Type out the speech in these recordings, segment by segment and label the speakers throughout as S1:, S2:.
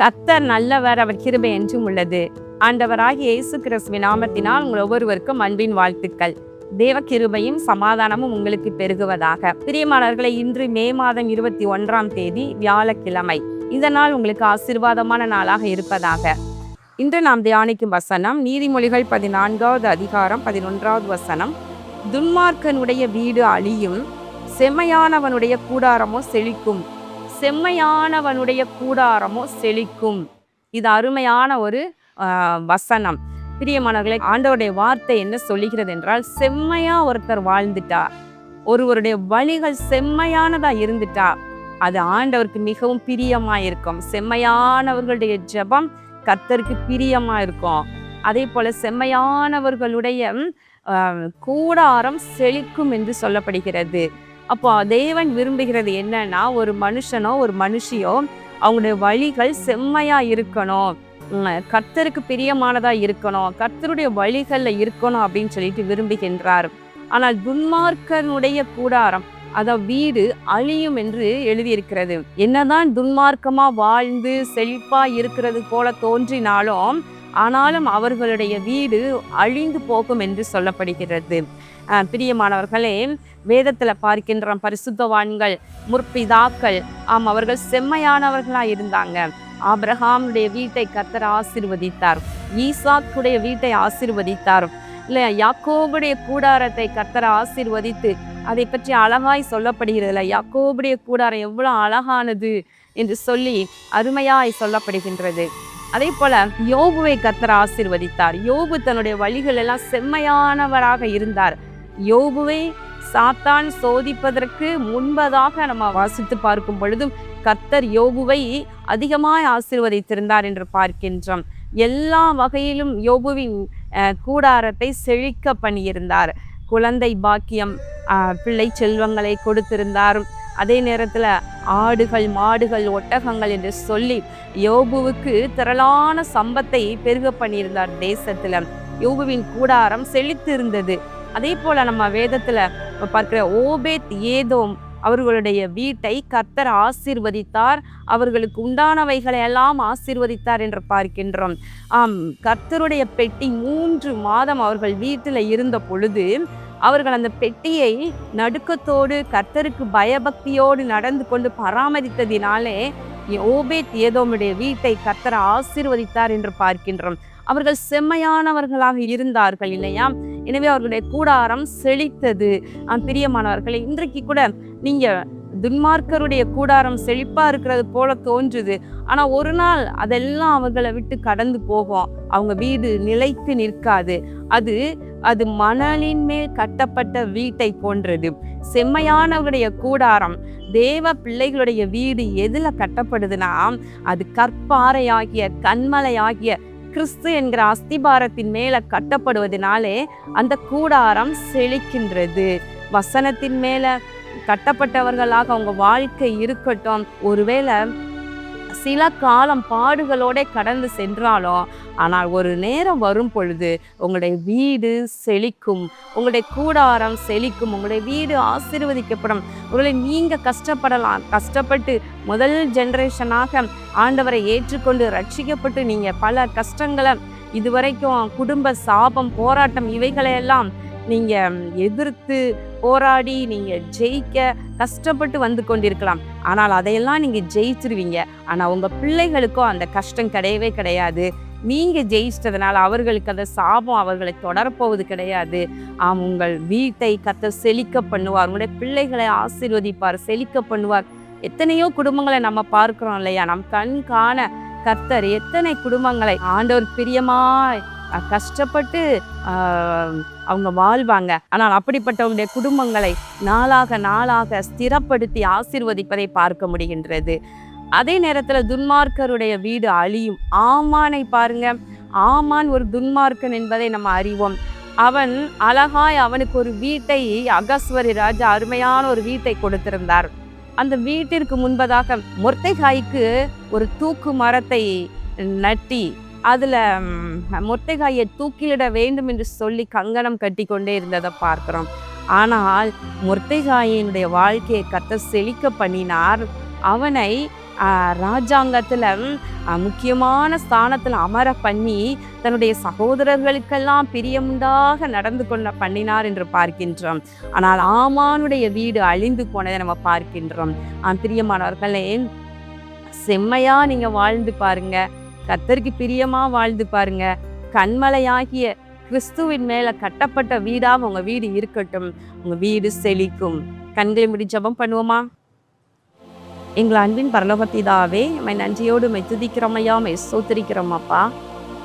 S1: கர்த்தர் நல்லவர், அவர் கிருபை என்றும் உள்ளது. ஆண்டவராகிய இயேசு கிறிஸ்துவின் நாமத்தினால் உங்கள் ஒவ்வொருவருக்கும் அன்பின் வாழ்த்துக்கள். தேவ கிருபையும் சமாதானமும் உங்களுக்கு பெருகுவதாக. பிரியமானவர்களை, இன்று மே மாதம் 21ஆம் தேதி வியாழக்கிழமை. இந்த நாள் உங்களுக்கு ஆசீர்வாதமான நாளாக இருப்பதாக. இன்று நாம் தியானிக்கும் வசனம் நீதிமொழிகள் 14வது அதிகாரம் 11வது வசனம். துன்மார்க்கனுடைய வீடு அழியும், செம்மையானவனுடைய கூடாரமோ செழிக்கும். செம்மையானவனுடைய கூடாரமோ செழிக்கும். இது அருமையான ஒரு வசனம். பிரியமானவர்களே, ஆண்டவருடைய வார்த்தை என்ன சொல்லுகிறது என்றால், செம்மையா ஒருத்தர் வாழ்ந்துட்டா, ஒருவருடைய வழிகள் செம்மையானதா இருந்துட்டா, அது ஆண்டவருக்கு மிகவும் பிரியமா இருக்கும். செம்மையானவர்களுடைய ஜெபம் கர்த்தருக்கு பிரியமா இருக்கும். அதே போல செம்மையானவர்களுடைய கூடாரம் செழிக்கும் என்று சொல்லப்படுகிறது. அப்போ தேவன் விரும்புகிறது என்னன்னா, ஒரு மனுஷனோ ஒரு மனுஷியோ அவங்களுடைய வழிகள் செம்மையா இருக்கணும், கர்த்தருக்கு பிரியமானதா இருக்கணும், கர்த்தருடைய வழிகள்ல இருக்கணும் அப்படின்னு சொல்லிட்டு விரும்புகின்றார். ஆனால் துன்மார்க்கனுடைய கூடாரம், அதாவது வீடு அழியும் என்று எழுதியிருக்கிறது. என்னதான் துன்மார்க்கமா வாழ்ந்து செழிப்பா இருக்கிறது போல தோன்றினாலும், ஆனாலும் அவர்களுடைய வீடு அழிந்து போகும் என்று சொல்லப்படுகிறது. பிரியமானவர்களே, வேதத்துல பார்க்கின்ற பரிசுத்தவான்கள், முற்பிதாக்கள், அவர்கள் செம்மையானவர்களா இருந்தாங்க. ஆபிரகாமுடைய வீட்டை கர்த்தர் ஆசீர்வதித்தார், ஈசாக்குடைய வீட்டை ஆசீர்வதித்தார், இல்ல யாக்கோபுடைய கூடாரத்தை கர்த்தர் ஆசீர்வதித்து அதை பற்றி அழகாய் சொல்லப்படுகிறது. யாக்கோபுடைய கூடாரம் எவ்வளவு அழகானது என்று சொல்லி அருமையாய் சொல்லப்படுகின்றது. அதே போல யோபுவை கர்த்தர் ஆசீர்வதித்தார். யோபு தன்னுடைய வழிகள் எல்லாம் செம்மையானவராக இருந்தார். யோபுவை சாத்தான் சோதிப்பதற்கு முன்பதாக நம்ம வாசித்து பார்க்கும் பொழுதும் கர்த்தர் யோபுவை அதிகமாய் ஆசீர்வதித்திருந்தார் என்று பார்க்கின்றோம். எல்லா வகையிலும் யோபுவின் கூடாரத்தை செழிக்க பண்ணியிருந்தார். குழந்தை பாக்கியம், பிள்ளை செல்வங்களை கொடுத்திருந்தார். அதே நேரத்துல ஆடுகள், மாடுகள், ஒட்டகங்கள் என்று சொல்லி யோபுவுக்கு திரளான சம்பத்தை பெருக பண்ணியிருந்தார். தேசத்துல யோபுவின் கூடாரம் செழித்து இருந்தது. அதே போல நம்ம வேதத்துல பார்க்கிற ஓபேத் ஏதோம் அவர்களுடைய வீட்டை கர்த்தர் ஆசீர்வதித்தார், அவர்களுக்கு உண்டானவைகளை எல்லாம் ஆசீர்வதித்தார் என்று பார்க்கின்றோம். கர்த்தருடைய பெட்டி 3 மாதம் அவர்கள் வீட்டில் இருந்த பொழுது அவர்கள் அந்த பெட்டியை நடுக்கத்தோடு கர்த்தருக்கு பயபக்தியோடு நடந்து கொண்டு பராமரித்ததினாலே ஓபேத் ஏதோமுடைய வீட்டை கர்த்தர் ஆசீர்வதித்தார் என்று பார்க்கின்றோம். அவர்கள் செம்மையானவர்களாக இருந்தார்கள் இல்லையா? எனவே அவர்களுடைய கூடாரம் செழித்தது. பிரியமானவர்களே, இன்றைக்கு கூட நீங்க துன்மார்க்கருடைய கூடாரம் செழிப்பா இருக்கிறது போல தோன்றுது. ஆனா ஒரு நாள் அதெல்லாம் அவர்களை விட்டு கடந்து போகும். அவங்க வீடு நிலைத்து நிற்காது. அது மணலின் மேல் கட்டப்பட்ட வீட்டை போன்றது. செம்மையானவருடைய கூடாரம், தேவ பிள்ளைகளுடைய வீடு எதுல கட்டப்படுதுன்னா, அது கற்பாறையாகிய கண்மலையாகிய கிறிஸ்து என்கிற அஸ்திபாரத்தின் மேல கட்டப்படுவதனாலே அந்த கூடாரம் செழிக்கின்றது. வசனத்தின் மேல கட்டப்பட்டவர்களாக அவங்க வாழ்க்கை இருக்கட்டும். ஒருவேளை சில காலம் பாடுகளோட கடந்து சென்றாலும், ஆனால் ஒரு நேரம் வரும் பொழுது உங்களுடைய வீடு செழிக்கும், உங்களுடைய கூடாரம் செழிக்கும், உங்களுடைய வீடு ஆசீர்வதிக்கப்படும். ஒருவேளை நீங்க கஷ்டப்படலாம், கஷ்டப்பட்டு முதல் ஜெனரேஷனாக ஆண்டவரை ஏற்றுக்கொண்டு ரட்சிக்கப்பட்டு நீங்க பல கஷ்டங்களை இதுவரைக்கும் குடும்ப சாபம், போராட்டம் இவைகளையெல்லாம் நீங்க எதிர்த்து போராடி நீங்க ஜெயிக்க கஷ்டப்பட்டு வந்து கொண்டிருக்கலாம். ஆனால் அதையெல்லாம் நீங்க ஜெயிச்சிருவீங்க. ஆனா உங்க பிள்ளைகளுக்கும் அந்த கஷ்டம் கிடையவே கிடையாது. நீங்க ஜெயிச்சிட்டதுனால அவர்களுக்கு அந்த சாபம் அவர்களை தொடரப்போவது கிடையாது. உங்கள் வீட்டை கர்த்தர் செழிக்க பண்ணுவார், உங்களுடைய பிள்ளைகளை ஆசீர்வதிப்பார், செழிக்க பண்ணுவார். எத்தனையோ குடும்பங்களை நம்ம பார்க்கிறோம் இல்லையா? நம் கண் காண கர்த்தர் எத்தனை குடும்பங்களை ஆண்டவர் பிரியமாய் கஷ்டப்பட்டு அவங்க வாழ்வாங்க. ஆனால் அப்படிப்பட்டவங்களுடைய குடும்பங்களை நாளாக நாளாக ஸ்திரப்படுத்தி ஆசீர்வதிப்பதை பார்க்க முடிகின்றது. அதே நேரத்துல துன்மார்க்கருடைய வீடு அழியும். ஆமானை பாருங்க. ஆமான் ஒரு துன்மார்க்கன் என்பதை நம்ம அறிவோம். அவன் அழகாய் அவனுக்கு ஒரு வீட்டை, அகஸ்வரி ராஜா அருமையான ஒரு வீட்டை கொடுத்திருந்தார். அந்த வீட்டிற்கு முன்பதாக மொர்தெகாய்க்கு ஒரு தூக்கு மரத்தை நட்டி அதுல மொர்தெகாயை தூக்கிலிட வேண்டும் என்று சொல்லி கங்கணம் கட்டி கொண்டே இருந்ததை பார்க்கிறோம். ஆனால் மொர்தெகாயினுடைய வாழ்க்கையை கர்த்தர் செழிக்க பண்ணினார். அவனை ராஜாங்கத்தில் முக்கியமான ஸ்தானத்தில் அமர பண்ணி தன்னுடைய சகோதரர்களுக்கெல்லாம் பிரியமுண்டாக நடந்து கொள்ள பண்ணினார் என்று பார்க்கின்றோம். ஆனால் ஆமானுடைய வீடு அழிந்து போனதை நம்ம பார்க்கின்றோம். பிரியமானவர்களே, செம்மையா நீங்க வாழ்ந்து பாருங்க, கர்த்தருக்கு பிரியமா வாழ்ந்து பாருங்க. கண்மலையாகிய கிறிஸ்துவின் மேல கட்டப்பட்ட வீடாக உங்க வீடு இருக்கட்டும். உங்க வீடு செழிக்கும். கண்களை மூடி ஜெபம் பண்ணுவோமா? எங்கள் அன்பின் பரலோக பிதாவே, உம்மை நன்றியோடு உம்மை துதிக்கிறோம் ஐயா, உம்மை ஸ்தோத்திரிக்கிறோம் அப்பா.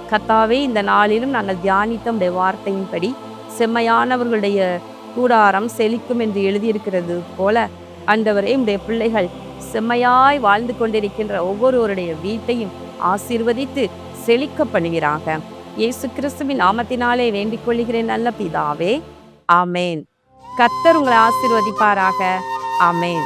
S1: கர்த்தாவே, இந்த நாளிலும் நாங்கள் தியானித்த உம்முடைய வார்த்தையின்படி செம்மையானவர்களுடைய கூடாரம் செழிக்கும் என்று எழுதியிருக்கிறது போல, ஆண்டவரே, உம்முடைய பிள்ளைகள் செம்மையாய் வாழ்ந்து கொண்டிருக்கின்ற ஒவ்வொருவருடைய வீட்டையும் ஆசீர்வதித்து செழிக்க பண்ணுகிறாங்க. இயேசு கிறிஸ்துவின் நாமத்தினாலே வேண்டிக் கொள்கிறேன் நல்ல பிதாவே, ஆமேன். கர்த்தர் உங்களை ஆசீர்வதிப்பாராக. ஆமேன்.